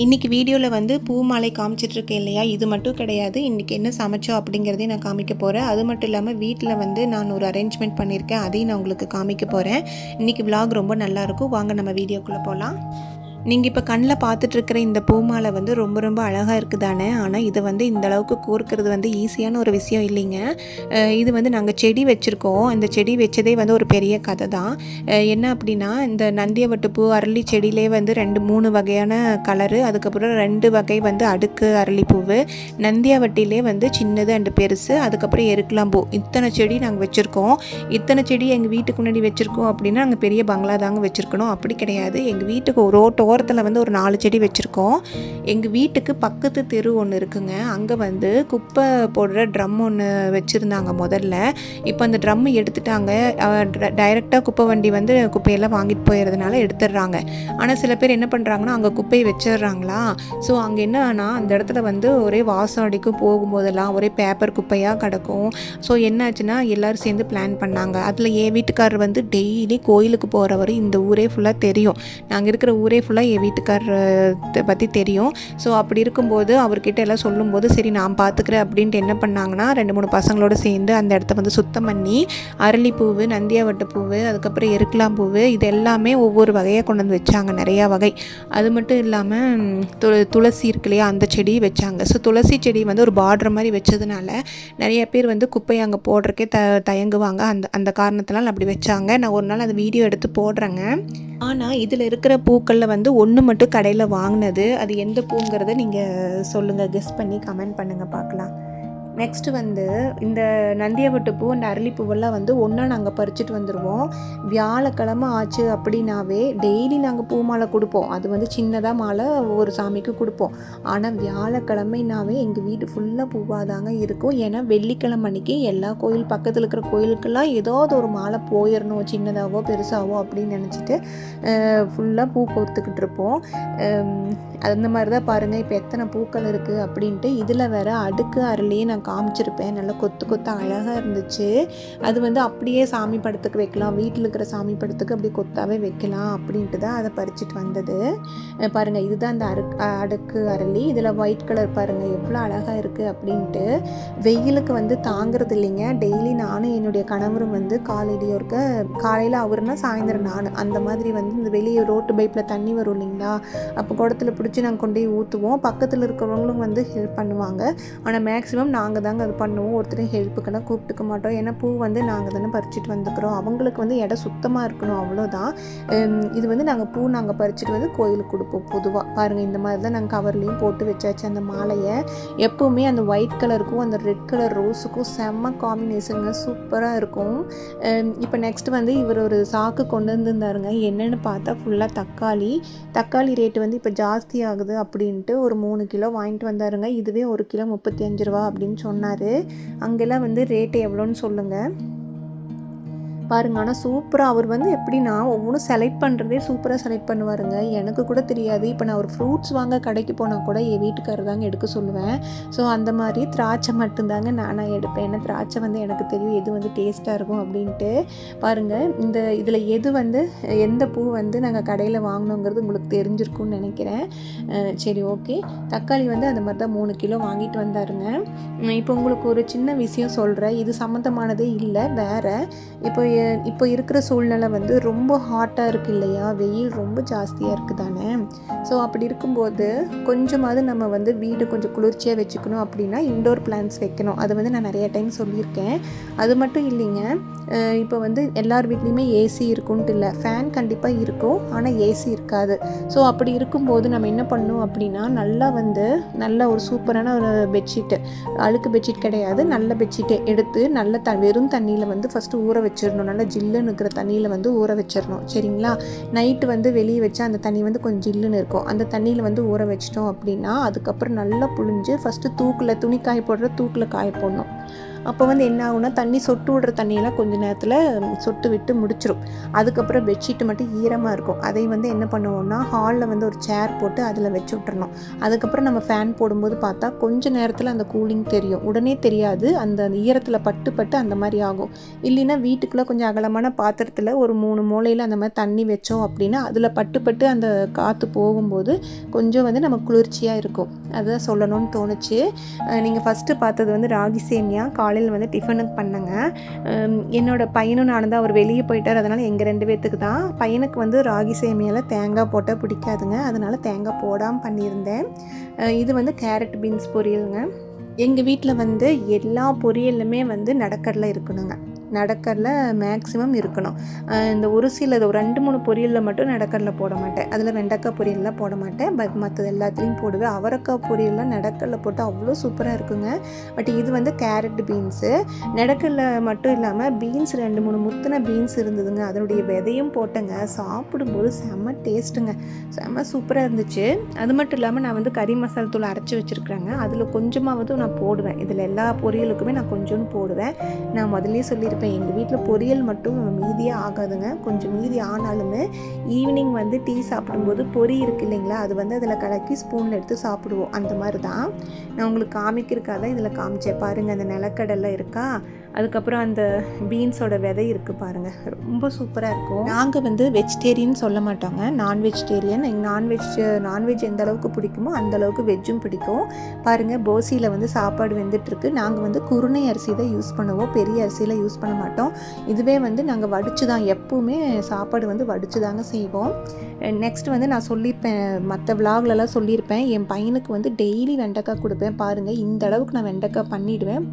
இன்றைக்கி வீடியோவில் வந்து பூ மாலை காமிச்சிட்ருக்கேன் இல்லையா, இது மட்டும் கிடையாது. இன்றைக்கி என்ன சமைச்சோம் அப்படிங்கிறதையும் நான் காமிக்க போகிறேன். அது மட்டும் இல்லாமல் வீட்டில் வந்து நான் ஒரு அரேஞ்ச்மெண்ட் பண்ணியிருக்கேன், அதையும் நான் உங்களுக்கு காமிக்க போகிறேன். இன்றைக்கி விலாக் ரொம்ப நல்லாயிருக்கும். வாங்க நம்ம வீடியோக்குள்ளே போகலாம். நீங்கள் இப்போ கண்ணில் பார்த்துட்ருக்கிற இந்த பூமாலை வந்து ரொம்ப ரொம்ப அழகாக இருக்குது தானே. ஆனால் இதை வந்து இந்த அளவுக்கு கோர்க்கிறது வந்து ஈஸியான ஒரு விஷயம் இல்லைங்க. இது வந்து நாங்கள் செடி வச்சுருக்கோம். இந்த செடி வச்சதே வந்து ஒரு பெரிய கதை தான். என்ன அப்படின்னா, இந்த நந்தியவட்டு பூ அரளி செடியிலே வந்து 2-3 வகையான கலரு, அதுக்கப்புறம் 2 வகை வந்து அடுக்கு அரளிப்பூவு, நந்தியாவட்டிலே வந்து சின்னது அண்டு பெருசு, அதுக்கப்புறம் எருக்கலாம் பூ, இத்தனை செடி நாங்கள் வச்சுருக்கோம். இத்தனை செடி எங்கள் வீட்டுக்கு முன்னாடி வச்சுருக்கோம் அப்படின்னா நாங்கள் பெரிய பங்களா தாங்க வச்சுருக்கணும். அப்படி கிடையாது. எங்கள் வீட்டுக்கு ரோட்டு ஓரத்தில் வந்து ஒரு 4 செடி வச்சுருக்கோம். எங்கள் வீட்டுக்கு பக்கத்து தெரு ஒன்று இருக்குங்க. அங்கே வந்து குப்பை போடுற ட்ரம் ஒன்று வச்சுருந்தாங்க முதல்ல. இப்போ அந்த ட்ரம் எடுத்துட்டாங்க. டைரெக்டாக குப்பை வண்டி வந்து குப்பையெல்லாம் வாங்கிட்டு போயிடுறதுனால எடுத்துடுறாங்க. ஆனால் சில பேர் என்ன பண்ணுறாங்கன்னா, அங்கே குப்பையை வச்சிடுறாங்களா. ஸோ அங்கே என்னன்னா, அந்த இடத்துல வந்து ஒரே வாசம் அடிக்கும். போகும்போதெல்லாம் ஒரே பேப்பர் குப்பையாக கிடக்கும். ஸோ என்னாச்சுன்னா, எல்லோரும் சேர்ந்து பிளான் பண்ணாங்க. அதில் என் வீட்டுக்காரர் வந்து டெய்லி கோயிலுக்கு போகிறவர். இந்த ஊரே ஃபுல்லாக தெரியும். நாங்கள் இருக்கிற ஊரே ஃபுல்லாக என் வீட்டுக்காரரை பற்றி தெரியும். ஸோ அப்படி இருக்கும்போது அவர்கிட்ட எல்லாம் சொல்லும்போது, சரி நான் பார்த்துக்கிறேன் அப்படின்ட்டு என்ன பண்ணாங்கன்னா, 2-3 பசங்களோடு சேர்ந்து அந்த இடத்த வந்து சுத்தம் பண்ணி அரளிப்பூவு, நந்தியாவட்டு பூவு, அதுக்கப்புறம் எருக்கலாம் பூவு, இது எல்லாமே ஒவ்வொரு வகையாக கொண்டு வந்து வச்சாங்க. நிறையா வகை. அது மட்டும் இல்லாமல் துளசி இருக்கு இல்லையா, அந்த செடி வச்சாங்க. ஸோ துளசி செடி வந்து ஒரு பார்டர் மாதிரி வச்சதுனால நிறைய பேர் வந்து குப்பையை அங்கே போடுறக்கே தயங்குவாங்க. அந்த காரணத்தினால அப்படி வச்சாங்க. நான் ஒரு நாள் அந்த வீடியோ எடுத்து போடுறேங்க. ஆனால் இதில் இருக்கிற பூக்களில் வந்து ஒன்று மட்டும் கடையில் வாங்கினது. அது எந்த பூங்கிறத நீங்கள் சொல்லுங்கள், கெஸ் பண்ணி கமெண்ட் பண்ணுங்கள் பார்க்கலாம். நெக்ஸ்ட்டு வந்து இந்த நந்தியாவட்டு பூ அந்த அரளிப்பூவெல்லாம் வந்து ஒன்றா நாங்கள் பறிச்சுட்டு வந்துடுவோம். வியாழக்கிழமை ஆச்சு அப்படின்னாவே டெய்லி நாங்கள் பூ மாலை கொடுப்போம். அது வந்து சின்னதாக மாலை ஒவ்வொரு சாமிக்கு கொடுப்போம். ஆனால் வியாழக்கிழமைனாவே எங்கள் வீடு ஃபுல்லாக பூவாக தாங்க இருக்கும். ஏன்னா வெள்ளிக்கிழமை அன்றைக்கி எல்லா கோயில் பக்கத்தில் இருக்கிற கோயிலுக்கெல்லாம் ஏதாவது ஒரு மாலை போயிடணும், சின்னதாகவோ பெருசாகவோ அப்படின்னு நினச்சிட்டு ஃபுல்லாக பூ கோர்த்துக்கிட்டு இருப்போம். அந்த மாதிரி தான் பாருங்கள் இப்போ எத்தனை பூக்கள் இருக்குது அப்படின்ட்டு. இதில் வேறு அடுக்கு அரளியே நான் காமிச்சிருப்பேன். நல்லா கொத்து கொத்து அழகாக இருந்துச்சு. அது வந்து அப்படியே சாமி படத்துக்கு வைக்கலாம், வீட்டில் இருக்கிற சாமி படத்துக்கு அப்படியே கொத்தாவே வைக்கலாம் அப்படின்ட்டு தான் அதை பறிச்சுட்டு வந்தது. பாருங்கள், இதுதான் அந்த அடுக்கு அரளி. இதில் ஒயிட் கலர் பாருங்கள் எவ்வளோ அழகாக இருக்குது அப்படின்ட்டு. வெயிலுக்கு வந்து தாங்கிறது இல்லைங்க. டெய்லி நானும் என்னுடைய கணவரும் வந்து காலையில் அவருனா சாயந்தரம் நான், அந்த மாதிரி வந்து இந்த வெளியே ரோட்டு பைப்பில் தண்ணி வரும் இல்லைங்களா, அப்போ குடத்துல பிடிச்சி நாங்கள் கொண்டு போய் ஊற்றுவோம். பக்கத்தில் இருக்கிறவங்களும் வந்து ஹெல்ப் பண்ணுவாங்க. ஆனால் மேக்ஸிமம் நாங்கள் தாங்க அது பண்ணுவோம். ஒருத்தரையும் ஹெல்ப்புக்கெல்லாம் கூப்பிட்டுக்க மாட்டோம். ஏன்னா பூ வந்து நாங்கள் தானே பறிச்சுட்டு வந்துக்கிறோம். அவங்களுக்கு வந்து இடம் சுத்தமாக இருக்கணும், அவ்வளோதான். இது வந்து நாங்கள் பறிச்சுட்டு வந்து கோயிலுக்கு கொடுப்போம் பொதுவாக. பாருங்கள், இந்த மாதிரி தான் நாங்கள் கவர்லேயும் போட்டு வச்சாச்சு அந்த மாலையை. எப்போவுமே அந்த ஒயிட் கலருக்கும் அந்த ரெட் கலர் ரோஸுக்கும் செம்ம காம்பினேஷனுங்க, சூப்பராக இருக்கும். இப்போ நெக்ஸ்ட் வந்து இவர் ஒரு சாக்கு கொண்டு வந்துருந்தாருங்க. என்னென்னு பார்த்தா ஃபுல்லாக தக்காளி ரேட்டு வந்து இப்போ ஜாஸ்தி ஆகுது அப்படின்ட்டு ஒரு 3 கிலோ வாங்கிட்டு வந்தாருங்க. இதுவே 1 கிலோ 35 ரூபா அப்படின்னு சொன்னார். அங்கெல்லாம் வந்து ரேட்டு எவ்வளோன்னு சொல்லுங்கள் பாருங்க. ஆனால் சூப்பராக அவர் வந்து எப்படின்னா ஒவ்வொன்றும் செலக்ட் பண்ணுறதே சூப்பராக செலக்ட் பண்ணுவாருங்க. எனக்கு கூட தெரியாது. இப்போ நான் ஒரு ஃப்ரூட்ஸ் வாங்க கடைக்கு போனால் கூட என் வீட்டுக்காரர் தாங்க எடுக்க சொல்லுவேன். ஸோ அந்த மாதிரி திராட்சை மட்டும்தாங்க நானாக எடுப்பேன். ஏன்னா திராட்சை வந்து எனக்கு தெரியும் எது வந்து டேஸ்ட்டாக இருக்கும் அப்படின்ட்டு. பாருங்கள், இதில் எது வந்து எந்த பூ வந்து நாங்கள் கடையில் வாங்கினோங்கிறது உங்களுக்கு தெரிஞ்சிருக்கும்னு நினைக்கிறேன். சரி, ஓகே. தக்காளி வந்து அந்த மாதிரி தான் 3 கிலோ வாங்கிட்டு வந்தாருங்க. இப்போ உங்களுக்கு ஒரு சின்ன விஷயம் சொல்கிறேன். இது சம்மந்தமானதே இல்லை, வேறு. இப்போ இருக்கிற சூழ்நிலை வந்து ரொம்ப ஹாட்டாக இருக்குது இல்லையா, வெயில் ரொம்ப ஜாஸ்தியாக இருக்குது தானே. ஸோ அப்படி இருக்கும்போது கொஞ்சமாவது நம்ம வந்து வீடு கொஞ்சம் குளிர்ச்சியாக வச்சுக்கணும் அப்படின்னா இன்டோர் பிளான்ட்ஸ் வைக்கணும். அது வந்து நான் நிறைய டைம் சொல்லியிருக்கேன். அது மட்டும் இல்லைங்க, இப்போ வந்து எல்லார் வீட்லேயுமே ஏசி இருக்குன்ட்டு இல்லை, ஃபேன் கண்டிப்பாக இருக்கும், ஆனால் ஏசி இருக்காது. ஸோ அப்படி இருக்கும்போது நம்ம என்ன பண்ணணும் அப்படின்னா, நல்ல ஒரு சூப்பரான ஒரு பெட்ஷீட்டு, அழுக்கு பெட்ஷீட் கிடையாது, நல்ல பெட்ஷீட்டை எடுத்து நல்ல வெறும் தண்ணியில் வந்து ஃபஸ்ட்டு ஊற வச்சிடணும். நல்லா ஜில்லுன்னு இருக்கிற தண்ணியில் வந்து ஊற வச்சிடணும், சரிங்களா. நைட்டு வந்து வெளியே வச்சா அந்த தண்ணி வந்து கொஞ்சம் ஜில்லுன்னு இருக்கும். அந்த தண்ணியில் வந்து ஊற வச்சிட்டோம் அப்படின்னா அதுக்கப்புறம் நல்லா புழிஞ்சு ஃபஸ்ட்டு துணி காய போடுற தூக்கில் காய போடணும். அப்போ வந்து என்ன ஆகும்னா தண்ணி சொட்டு விடுற தண்ணியெல்லாம் கொஞ்சம் நேரத்தில் சொட்டு விட்டு முடிச்சிடும். அதுக்கப்புறம் பெட்ஷீட்டு மட்டும் ஈரமாக இருக்கும். அதை வந்து என்ன பண்ணுவோம்னா ஹாலில் வந்து ஒரு சேர் போட்டு அதில் வச்சு விட்டுறணும். அதுக்கப்புறம் நம்ம ஃபேன் போடும்போது பார்த்தா கொஞ்சம் நேரத்தில் அந்த கூலிங் தெரியும். உடனே தெரியாது, அந்த ஈரத்தில் பட்டு பட்டு அந்த மாதிரி ஆகும். இல்லைன்னா வீட்டுக்குள்ளே கொஞ்சம் அகலமான பாத்திரத்தில் ஒரு 3 மூலையில் அந்த மாதிரி தண்ணி வச்சோம் அப்படின்னா அதில் பட்டு பட்டு அந்த காற்று போகும்போது கொஞ்சம் வந்து நம்ம குளிர்ச்சியாக இருக்கும். அதுதான் சொல்லணும்னு தோணுச்சு. நீங்கள் ஃபஸ்ட்டு பார்த்தது வந்து ராகி சேமியா காலையில் வந்து டிஃபனுக்கு பண்ணேங்க. என்னோடய பையனும் நானும் தான், அவர் வெளியே போயிட்டார். அதனால் எங்கள் 2 பேர்த்துக்கு தான். பையனுக்கு வந்து ராகி சேமியாவில் தேங்காய் போட்டால் பிடிக்காதுங்க, அதனால் தேங்காய் போடாமல் பண்ணியிருந்தேன். இது வந்து கேரட் பீன்ஸ் பொரியலுங்க. எங்கள் வீட்டில் வந்து எல்லா பொரியலுமே வந்து நடக்கடலை இருக்கணுங்க. நடக்கடலை மேக்ஸிமம் இருக்கணும். இந்த ஒரு சில ஒரு 2-3 பொரியலில் மட்டும் நடக்கடலை போட மாட்டேன். அதில் வெண்டைக்காய் பொரியல்லாம் போட மாட்டேன். பட் மற்றது எல்லாத்துலேயும் போடுவேன். அவரைக்காய் பொரியல்லாம் நடக்கடலை போட்டு அவ்வளோ சூப்பராக இருக்குங்க. பட் இது வந்து கேரட் பீன்ஸு. நடக்கடலை மட்டும் இல்லாமல் பீன்ஸ் 2-3 முத்தின பீன்ஸ் இருந்ததுங்க. அதனுடைய விதையும் போட்டேங்க. சாப்பிடும்போது செம்ம டேஸ்ட்டுங்க, செம்ம சூப்பராக இருந்துச்சு. அது மட்டும் இல்லாமல் நான் வந்து கறி மசாலா தூள் அரைச்சி வச்சுருக்குறேங்க. அதில் கொஞ்சமாவது நான் போடுவேன். இதில் எல்லா பொரியலுக்குமே நான் கொஞ்சோன்னு போடுவேன். நான் முதல்லே சொல்லியிருப்பேன், எங்கள் வீட்டில் பொரியல் மட்டும் மீதியாக ஆகாதுங்க. கொஞ்சம் மீதி ஆனாலுமே ஈவினிங் வந்து டீ சாப்பிடும்போது பொரி இருக்குது இல்லைங்களா, அது வந்து அதில் கலக்கி ஸ்பூனில் எடுத்து சாப்பிடுவோம். அந்த மாதிரி தான் நான் உங்களுக்கு காமிக்கிறதுக்காக தான் இதில் காமிச்சேன். பாருங்கள், அந்த நிலக்கடலை இருக்கா, அதுக்கப்புறம் அந்த பீன்ஸோட விதை இருக்குது பாருங்கள், ரொம்ப சூப்பராக இருக்கும். நாங்கள் வந்து வெஜிடேரியன் சொல்ல மாட்டோங்க, நான் வெஜிடேரியன். எங்கள் நான்வெஜ் எந்த அளவுக்கு பிடிக்குமோ அந்த அளவுக்கு வெஜ்ஜும் பிடிக்கும். பாருங்கள், போசியில் வந்து சாப்பாடு வெந்துட்டுருக்கு. நாங்கள் வந்து குருணை அரிசி தான் யூஸ் பண்ணுவோம், பெரிய அரிசியில் யூஸ் பண்ண மாட்டோம். இதுவே வந்து நாங்கள் வடித்து தான், எப்பவுமே சாப்பாடு வந்து வடித்து தாங்க செய்வோம். நெக்ஸ்ட் வந்து நான் சொல்லியிருப்பேன், மற்ற விலாக்லலாம் சொல்லியிருப்பேன், என் பையனுக்கு வந்து டெய்லி வெண்டைக்காய் கொடுப்பேன். பாருங்கள், இந்த அளவுக்கு நான் வெண்டைக்காய் பண்ணிவிடுவேன்.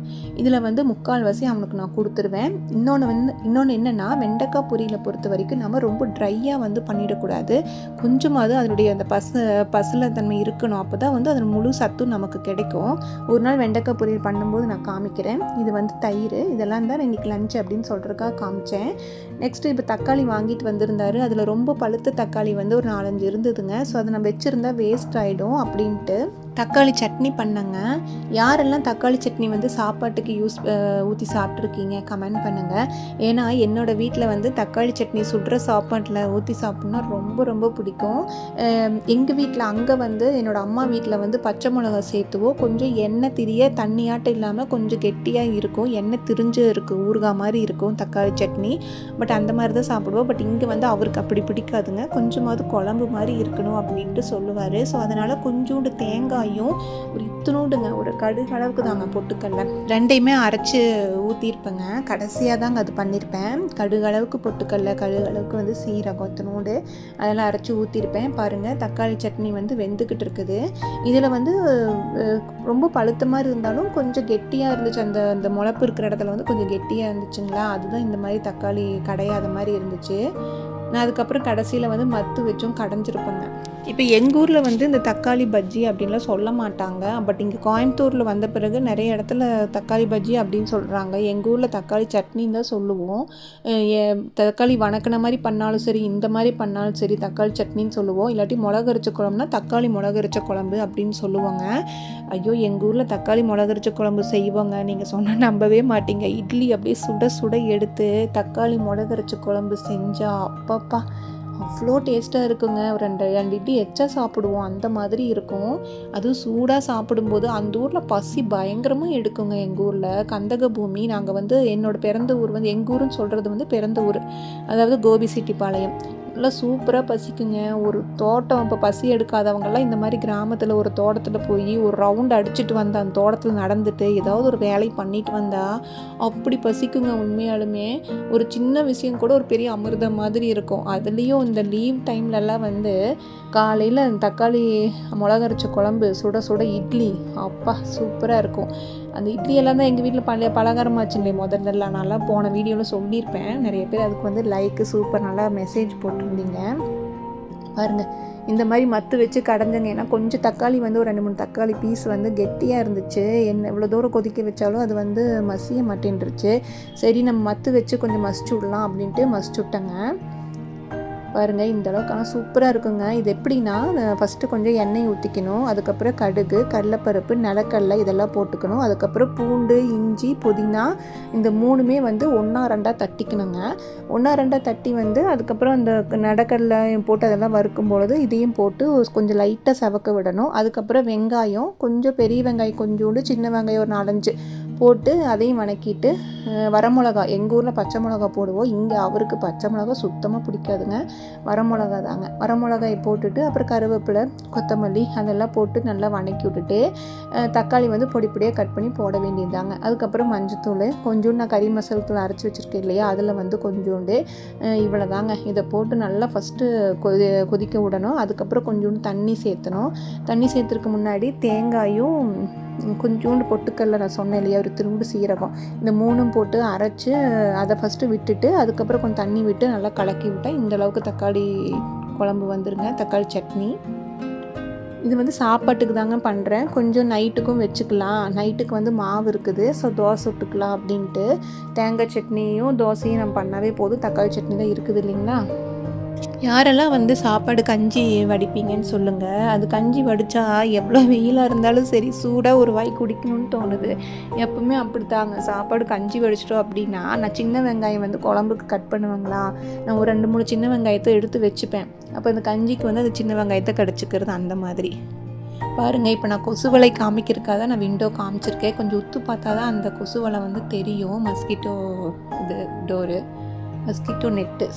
இதில் வந்து 3/4 அவனுக்கு நான் கொடுத்துருவேன். இன்னொன்று என்னென்னா, வெண்டைக்காய் பொரியலை பொறுத்த வரைக்கும் நம்ம ரொம்ப ட்ரையாக வந்து பண்ணிடக்கூடாது. கொஞ்சமாவது அதனுடைய அந்த பசல தன்மை இருக்கணும். அப்போ தான் வந்து அதன் முழு சத்தும் நமக்கு கிடைக்கும். ஒரு நாள் வெண்டைக்காய் பொரியல் பண்ணும்போது நான் காமிக்கிறேன். இது வந்து தயிர், இதெல்லாம் தான் இன்றைக்கி லஞ்ச் அப்படின்னு சொல்கிறதுக்காக காமிச்சேன். நெக்ஸ்ட்டு இப்போ தக்காளி வாங்கிட்டு வந்திருந்தாரு. அதில் ரொம்ப பழுத்த தக்காளி வந்து ஒரு 4-5 இருந்ததுங்க. ஸோ அதை நம்ம வச்சுருந்தா வேஸ்ட் ஆகிடும் அப்படின்ட்டு தக்காளி சட்னி பண்ணேங்க. யாரெல்லாம் தக்காளி சட்னி வந்து சாப்பாட்டுக்கு ஊற்றி சாப்பிட்ருக்கீங்க கமெண்ட் பண்ணுங்கள். ஏன்னா என்னோடய வீட்டில் வந்து தக்காளி சட்னி சுடுற சாப்பாட்டில் ஊற்றி சாப்பிட்னா ரொம்ப ரொம்ப பிடிக்கும். எங்கள் வீட்டில் அங்கே வந்து என்னோடய அம்மா வீட்டில் வந்து பச்சை மிளகா சேர்த்துவோம். கொஞ்சம் எண்ணெய் திரிய தண்ணியாட்டம் இல்லாமல் கொஞ்சம் கெட்டியாக இருக்கும், எண்ணெய் திரிஞ்சு இருக்கும், ஊறுகாய் மாதிரி இருக்கும் தக்காளி சட்னி. பட் அந்த மாதிரி தான் சாப்பிடுவோம். பட் இங்கே வந்து அவருக்கு அப்படி பிடிக்காதுங்க, கொஞ்சமாவது குழம்பு மாதிரி இருக்கணும் அப்படின்ட்டு சொல்லுவார். ஸோ அதனால் கொஞ்சோண்டு தேங்காய் ஒரு இத்தினோண்டுங்க, ஒரு கடுகு அளவுக்கு தாங்க பொட்டுக்கடலை, ரெண்டையுமே அரைச்சி ஊற்றிருப்பேங்க. கடைசியாக தாங்க அது பண்ணியிருப்பேன். கடுகு அளவுக்கு பொட்டுக்கடலை, கடுகு அளவுக்கு வந்து சீரகம் இத்தினோண்டு அதெல்லாம் அரைச்சி ஊற்றிருப்பேன். பாருங்கள், தக்காளி சட்னி வந்து வெந்துக்கிட்டு இருக்குது. இதில் வந்து ரொம்ப பழுத்த மாதிரி இருந்தாலும் கொஞ்சம் கெட்டியாக இருந்துச்சு. அந்த முளப்பு இருக்கிற இடத்துல வந்து கொஞ்சம் கெட்டியாக இருந்துச்சுங்களா, அதுதான் இந்த மாதிரி தக்காளி கடையாத மாதிரி இருந்துச்சு. நான் அதுக்கப்புறம் கடைசியில் வந்து மத்து வச்சும் கடைஞ்சிருப்பேங்க. இப்போ எங்கள் ஊரில் வந்து இந்த தக்காளி பஜ்ஜி அப்படின்லாம் சொல்ல மாட்டாங்க. பட் இங்கே கோயம்புத்தூரில் வந்த பிறகு நிறைய இடத்துல தக்காளி பஜ்ஜி அப்படின்னு சொல்கிறாங்க. எங்கள் ஊரில் தக்காளி சட்னின்னு தான் சொல்லுவோம். தக்காளி வணக்கின மாதிரி பண்ணாலும் சரி, இந்த மாதிரி பண்ணாலும் சரி தக்காளி சட்னின்னு சொல்லுவோம். இல்லாட்டி மிளகரிச்ச குழம்புனா தக்காளி மிளகரிச்ச குழம்பு அப்படின்னு சொல்லுவாங்க. ஐயோ, எங்கள் ஊரில் தக்காளி மிளகரிச்ச குழம்பு செய்வோங்க, நீங்கள் சொன்னால் நம்பவே மாட்டீங்க. இட்லி அப்படியே சுட சுட எடுத்து தக்காளி மிளகரிச்ச குழம்பு செஞ்சால் அப்பப்பா அவ்வளோ டேஸ்ட்டாக இருக்குங்க. ஒரு 2 இட்லி எச்சா சாப்பிடுவோம், அந்த மாதிரி இருக்கும். அதுவும் சூடாக சாப்பிடும்போது அந்த ஊரில் பசி பயங்கரமாக எடுக்குங்க. எங்கள் ஊரில் கந்தக பூமி, நாங்கள் வந்து என்னோடய பிறந்த ஊர் வந்து, எங்கள் ஊருன்னு சொல்கிறது வந்து பிறந்த ஊர், அதாவது கோபிசெட்டிப்பாளையம். நல்லா சூப்பராக பசிக்குங்க. ஒரு தோட்டம், இப்போ பசி எடுக்காதவங்கெல்லாம் இந்த மாதிரி கிராமத்தில் ஒரு தோட்டத்தில் போய் ஒரு ரவுண்ட் அடிச்சுட்டு வந்தால், அந்த தோட்டத்தில் நடந்துட்டு ஏதாவது ஒரு வேலை பண்ணிட்டு வந்தால் அப்படி பசிக்குங்க. உண்மையாலுமே ஒரு சின்ன விஷயம் கூட ஒரு பெரிய அமிர்தம் மாதிரி இருக்கும். அதுலேயும் இந்த லீவ் டைம்லலாம் வந்து காலையில் தக்காளி மிளகரிச்ச குழம்பு, சுட சுட இட்லி, அப்பா சூப்பராக இருக்கும். அந்த இட்லியெல்லாம் தான் எங்கள் வீட்டில் பலகாரமாச்சு இல்லையே முதல்லலாம். நல்லா போன வீடியோவில் சொல்லியிருப்பேன். நிறைய பேர் அதுக்கு வந்து லைக்கு சூப்பர் நல்லா மெசேஜ் போட்டிருந்தீங்க. பாருங்கள், இந்த மாதிரி மத்து வச்சு கடைஞ்சங்க. ஏன்னா கொஞ்சம் தக்காளி வந்து ஒரு 2-3 தக்காளி பீஸ் வந்து கெட்டியாக இருந்துச்சு. என்ன எவ்வளோ தூரம் கொதிக்க வச்சாலும் அது வந்து மசிய மாட்டேன்ருச்சு. சரி, நம்ம மத்து வச்சு கொஞ்சம் மசிச்சு விடலாம் அப்படின்ட்டு மசிச்சு விட்டேங்க. பாருங்கள் இந்த அளவுக்கு. ஆனால் சூப்பராக இருக்குங்க. இது எப்படின்னா ஃபஸ்ட்டு கொஞ்சம் எண்ணெய் ஊற்றிக்கணும், அதுக்கப்புறம் கடுகு, கடலைப்பருப்பு, நிலக்கடலை இதெல்லாம் போட்டுக்கணும், அதுக்கப்புறம் பூண்டு, இஞ்சி, புதினா இந்த 3மே வந்து 1-2 தட்டிக்கணுங்க. 1-2 தட்டி வந்து அதுக்கப்புறம் அந்த நடக்கடலை போட்டு அதெல்லாம் வறுக்கும் பொழுது இதையும் போட்டு கொஞ்சம் லைட்டாக செவக்க விடணும். அதுக்கப்புறம் வெங்காயம், கொஞ்சம் பெரிய வெங்காயம் கொஞ்சோண்டு, சின்ன வெங்காயம் ஒரு 4-5 போட்டு அதையும் வணக்கிட்டு வரமிளகா, எங்கள் ஊரில் பச்சை மிளகா போடுவோம், இங்கே அவருக்கு பச்சை மிளகா சுத்தமாக பிடிக்காதுங்க, வரமிளகா தாங்க. வரமிளகாயை போட்டுட்டு அப்புறம் கருவேப்பிலை, கொத்தமல்லி அதெல்லாம் போட்டு நல்லா வணக்கி விட்டுட்டு தக்காளி வந்து பொடி பொடியாக கட் பண்ணி போட வேண்டியதாங்க. அதுக்கப்புறம் மஞ்சத்தூள் கொஞ்சோண்டு, நான் கறி மசாலா தூள் அரைச்சி வச்சுருக்கேன் இல்லையா, அதில் வந்து கொஞ்சோண்டு, இவ்வளோ தாங்க. இதை போட்டு நல்லா ஃபஸ்ட்டு கொதிக்க விடணும். அதுக்கப்புறம் கொஞ்சோண்டு தண்ணி சேர்த்தணும். தண்ணி சேர்த்துறதுக்கு முன்னாடி தேங்காயும் கொஞ்சோண்டு பொட்டுக்கடலை நான் சொன்னேன் இல்லையா, ஒரு திரும்பு சீரகம், இந்த 3ம் போட்டு அரைச்சி அதை ஃபஸ்ட்டு விட்டுட்டு அதுக்கப்புறம் கொஞ்சம் தண்ணி விட்டு நல்லா கலக்கி விட்டால் இந்த அளவுக்கு தக்காளி குழம்பு வந்துருங்க, தக்காளி சட்னி. இது வந்து சாப்பாட்டுக்கு தாங்க பண்ணுறேன், கொஞ்சம் நைட்டுக்கும் வச்சுக்கலாம். நைட்டுக்கு வந்து மாவு இருக்குது, ஸோ தோசை விட்டுக்கலாம் அப்படின்ட்டு. தேங்காய் சட்னியும் தோசையும் நம்ம பண்ணாவே போதும், தக்காளி சட்னி தான் இருக்குது இல்லைங்களா. யாரெல்லாம் வந்து சாப்பாடு கஞ்சி வடிப்பீங்கன்னு சொல்லுங்கள். அது கஞ்சி வடித்தா எவ்வளோ வெயிலாக இருந்தாலும் சரி சூடாக ஒரு வாய் குடிக்கணும்னு தோணுது. எப்பவுமே அப்படித்தாங்க. சாப்பாடு கஞ்சி வடிச்சிட்டோம் அப்படின்னா நான் சின்ன வெங்காயம் வந்து குழம்புக்கு கட் பண்ணுவாங்களா, நான் ஒரு 2-3 சின்ன வெங்காயத்தை எடுத்து வச்சுப்பேன். அப்போ இந்த கஞ்சிக்கு வந்து அது சின்ன வெங்காயத்தை கடிச்சிக்கிறது அந்த மாதிரி. பாருங்கள், இப்போ நான் கொசு வலை காமிக்கிறதுக்காக தான் நான் விண்டோ காமிச்சிருக்கேன். கொஞ்சம் உத்து பார்த்தா தான் அந்த கொசு வலை வந்து தெரியும். மஸ்கிட்டோ நெட்டு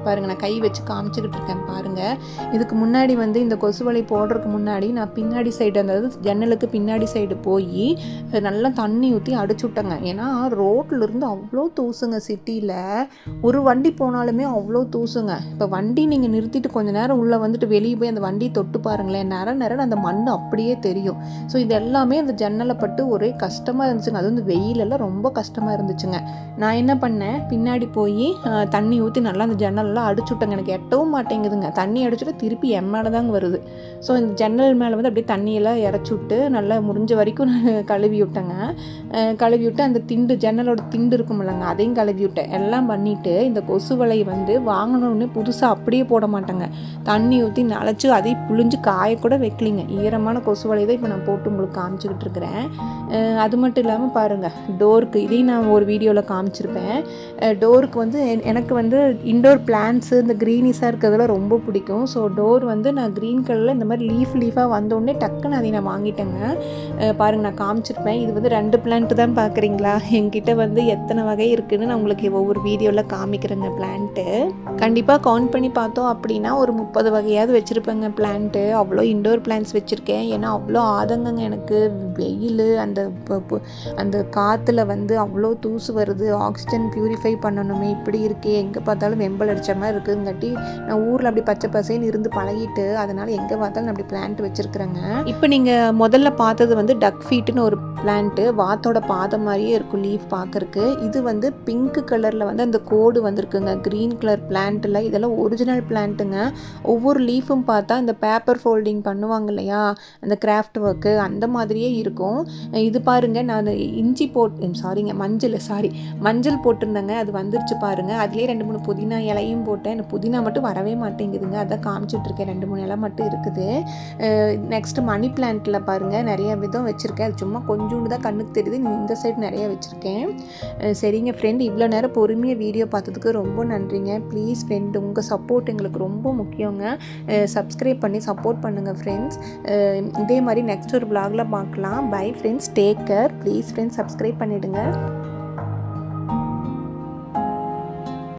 பாருங்கள், நான் கை வச்சு காமிச்சிக்கிட்டு இருக்கேன் பாருங்கள். இதுக்கு முன்னாடி வந்து இந்த கொசு வலை போடுறதுக்கு முன்னாடி நான் பின்னாடி சைடு, அதாவது ஜன்னலுக்கு பின்னாடி சைடு போய் நல்லா தண்ணி ஊற்றி அடிச்சு விட்டேங்க. ஏன்னா ரோட்லேருந்து அவ்வளோ தூசுங்க, சிட்டியில் ஒரு வண்டி போனாலுமே அவ்வளோ தூசுங்க. இப்போ வண்டி நீங்கள் நிறுத்திட்டு கொஞ்சம் நேரம் உள்ளே வந்துட்டு வெளியே போய் அந்த வண்டியை தொட்டு பாருங்களேன், நேரம் அந்த மண் அப்படியே தெரியும். ஸோ இது எல்லாமே அந்த ஜன்னலை பட்டு ஒரே கஷ்டமாக இருந்துச்சுங்க. அது வந்து வெயிலெல்லாம் ரொம்ப கஷ்டமாக இருந்துச்சுங்க. நான் என்ன பண்ணேன், பின்னாடி போய் தண்ணி ஊற்றி நல்லா அந்த ஜன்னல் அடிச்சு விட்டேங்க. எனக்கு எட்டவும் மாட்டேங்குதுங்க, தண்ணி அடிச்சுட்டு திருப்பி என் மேலே தாங்க வருது. ஸோ இந்த ஜன்னல் மேலே வந்து அப்படியே தண்ணியெல்லாம் இறச்சி விட்டு நல்லா முடிஞ்ச வரைக்கும் நான் கழுவி விட்டேங்க. கழுவி விட்டு அந்த ஜன்னலோட திண்டு இருக்கும் இல்லைங்க, அதையும் கழுவி விட்டேன். எல்லாம் பண்ணிவிட்டு இந்த கொசு வலை வந்து வாங்கினோடனே புதுசாக அப்படியே போட மாட்டேங்க, தண்ணி ஊற்றி நனைச்சி அதையும் புழிஞ்சு காயக்கூட வைக்கலிங்க. ஈரமான கொசு வலை தான் இப்போ நான் போட்டு உங்களுக்கு காமிச்சிக்கிட்டு இருக்கிறேன். அது மட்டும் இல்லாமல் பாருங்கள், டோருக்கு இதையும் நான் ஒரு வீடியோவில் காமிச்சிருப்பேன். டோருக்கு வந்து எனக்கு வந்து இண்டோர் பிளான்ட்ஸு இந்த க்ரீனிஸாக இருக்கிறதுலாம் ரொம்ப பிடிக்கும். ஸோ டோர் வந்து நான் க்ரீன் கலரில் இந்த மாதிரி லீஃபாக வந்தோடனே டக்குன்னு அதை நான் வாங்கிட்டேங்க. பாருங்கள், நான் காமிச்சிருப்பேன். இது வந்து 2 பிளான்ட்டு தான் பார்க்குறீங்களா, என்கிட்ட வந்து எத்தனை வகை இருக்குதுன்னு நான் உங்களுக்கு ஒவ்வொரு வீடியோவில் காமிக்கிறேங்க. பிளான்ட்டு கண்டிப்பாக கவுண்ட் பண்ணி பார்த்தோம் அப்படின்னா ஒரு 30 வகையாவது வச்சுருப்பேங்க பிளான்ட்டு. அவ்வளோ இண்டோர் பிளான்ட்ஸ் வச்சுருக்கேன். ஏன்னா அவ்வளோ ஆதங்கங்க எனக்கு. வெயில், அந்த காற்றுல வந்து அவ்வளோ தூசு வருது, ஆக்சிஜன் ப்யூரிஃபை பண்ணணுமே, இப்படி இருக்கே, எங்கே பார்த்தாலும் வெம்பல் அடித்த மாதிரி இருக்குதுங்காட்டி நான் ஊரில் அப்படி பச்சை பசேன்னு இருந்து பழகிட்டு அதனால் எங்கே பார்த்தாலும் நான் அப்படி பிளான்ட் வச்சுருக்குறேங்க. இப்போ நீங்கள் முதல்ல பார்த்தது வந்து டக் ஃபீட்டுன்னு ஒரு பிளான்ட்டு, வாத்தோட பாதம் மாதிரியே இருக்கும் லீஃப் பார்க்குறக்கு. இது வந்து பிங்க் கலரில் வந்து அந்த கோடு வந்திருக்குங்க, க்ரீன் கலர் பிளான்ட்டில். இதெல்லாம் ஒரிஜினல் பிளான்ட்டுங்க. ஒவ்வொரு லீஃபும் பார்த்தா இந்த பேப்பர் ஃபோல்டிங் பண்ணுவாங்க இல்லையா, அந்த கிராஃப்ட் ஒர்க்கு அந்த மாதிரியே இருக்கும். இது பாருங்கள், நான் மஞ்சள் போட்டிருந்தேங்க, அது வந்துருச்சு பாருங்கள். அதுலேயே 2-3 புதினா இலையும் போட்டேன். எனக்கு புதினா மட்டும் வரவே மாட்டேங்குதுங்க, அதான் காமிச்சிட்ருக்கேன். 2-3 இலை மட்டும் இருக்குது. நெக்ஸ்ட்டு மணி பிளான்ட்டில் பாருங்கள், நிறைய விதம் வச்சுருக்கேன். அது சும்மா கொஞ்சோண்டு தான் கண்ணுக்கு தெரியுது. இந்த சைடு நிறைய வச்சுருக்கேன். சரிங்க ஃப்ரெண்ட், இவ்வளோ நேரம் பொறுமையாக வீடியோ பார்த்ததுக்கு ரொம்ப நன்றிங்க. ப்ளீஸ் ஃப்ரெண்ட், உங்கள் சப்போர்ட் எங்களுக்கு ரொம்ப முக்கியங்க. சப்ஸ்கிரைப் பண்ணி சப்போர்ட் பண்ணுங்கள் ஃப்ரெண்ட்ஸ். இதே மாதிரி நெக்ஸ்ட் ஒரு vlogல பார்க்கலாம். Bye friends, take care. Please friends, subscribe பண்ணிவிடுங்க.